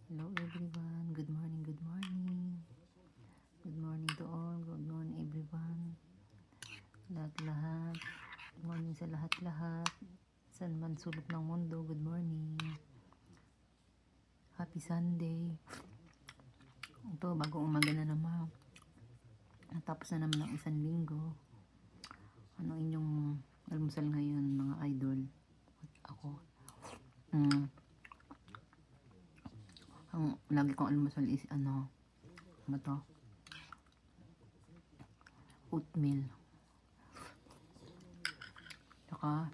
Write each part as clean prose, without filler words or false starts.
Hello everyone, good morning, good morning. Good morning to all, good morning everyone. Lahat-lahat, good morning sa lahat-lahat. Saan man sulok ng mundo, good morning. Happy Sunday. Ito, bagong umaga na naman. Natapos na naman ang isang linggo. Ano inyong almusal ngayon mga idol? Ako. Ang lagi kong almusal is ano to? Oatmeal. Tsaka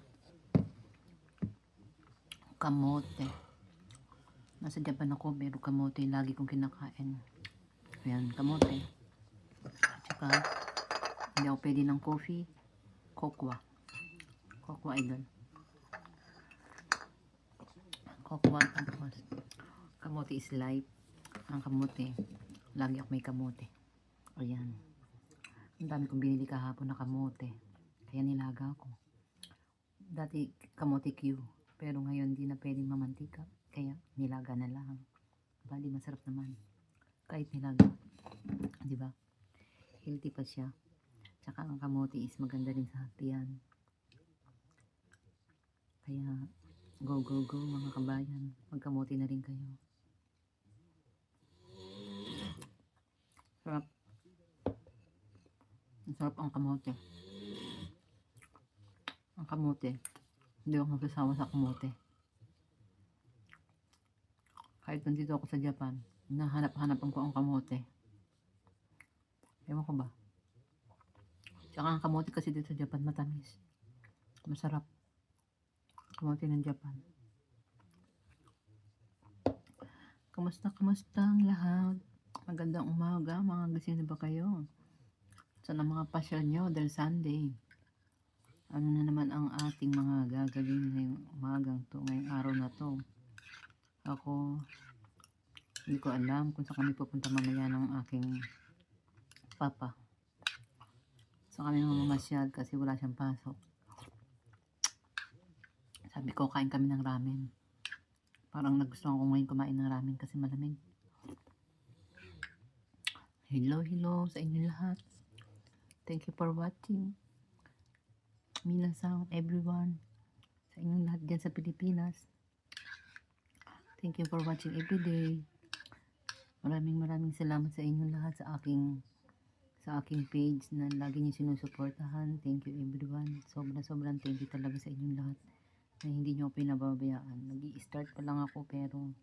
kamote. Nasa Japan ako, pero kamote lagi kong kinakain. Ayan, kamote. Tsaka hindi ako pwede ng coffee. Cocoa idol. Cocoa, tapos kamote is life. Ang kamote, lagi ako may kamote. Ayan. Ang dami kong binili kahapon na kamote. Kaya nilaga ko. Dati kamote Q. Pero ngayon di na pwedeng mamantika. Kaya nilaga na lang. Bali masarap naman. Kahit nilaga. Diba? Healthy pa siya. Tsaka ang kamote is maganda rin sa tiyan. Kaya go mga kabayan. Magkamote na rin kayo. Sarap. Ang sarap ang kamote. Ang kamote. Hindi ako magsasawa sa kamote. Kahit nandito ako sa Japan, nahanap-hanapan ko ang kamote. Ewan ko ba? Tsaka ang kamote kasi dito sa Japan matamis. Masarap. Kamote ng Japan. Kamusta ang lahat? Magandang umaga, mga gising na ba kayo? Saan ang mga pasyal nyo dahil Sunday? Ano na naman ang ating mga gagawin ngayong umagang to, ngayong araw na to? Ako, hindi ko alam kung saan kami pupunta mamaya ng aking papa. Saan kami mamamasyal kasi wala siyang pasok. Sabi ko, kain kami ng ramen. Parang nagustuhan ko ngayon kumain ng ramen kasi malamig. Hello sa inyo lahat. Thank you for watching. Minasang everyone. Sa inyong lahat dyan sa Pilipinas. Thank you for watching every day. Maraming salamat sa inyong lahat sa aking page na lagi niyo sinusuportahan. Thank you everyone. Sobrang thank you talaga sa inyong lahat na hindi niyo pinababayaan. Nag-i-start pa lang ako pero